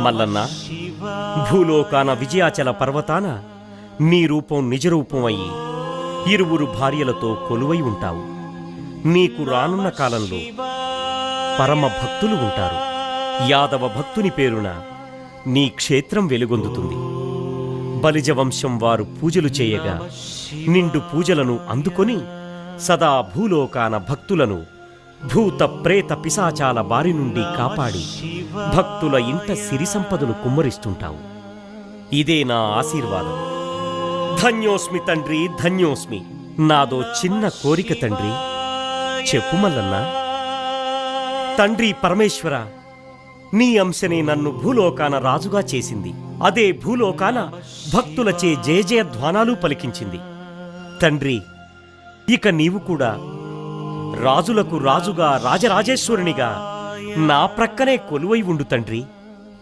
మల్లన్న, భూలోకాన విజయాచల పర్వతాన నీ రూపం నిజరూపం అయి ఇరువురు భార్యలతో కొలువై ఉంటావు. నీకు రానున్న కాలంలో పరమ భక్తులు ఉంటారు. యాదవ భక్తుని పేరున నీ క్షేత్రం వెలుగొందుతుంది. బలిజవంశం వారు పూజలు చేయగా నిండు పూజలను అందుకొని సదా భూలోకాన భక్తులను భూత ప్రేత పిశాచాల బారి నుండి కాపాడి భక్తుల ఇంట సిరి సంపదలు కుమ్మరిస్తుంటావు. ఇదే నా ఆశీర్వాదం. ధన్యోస్మి తండ్రి, ధన్యోస్మి. నాదో చిన్న కోరిక తండ్రి, చెప్పు మల్లన్న. తండ్రి పరమేశ్వర, నీ అంశనే నన్ను భూలోకాన రాజుగా చేసింది. అదే భూలోకాన భక్తులచే జయజయధ్వానాలు పలికించింది. తండ్రి, ఇక నీవు కూడా రాజులకు రాజుగా రాజరాజేశ్వరునిగా నా ప్రక్కనే కొలువై ఉండు తండ్రి.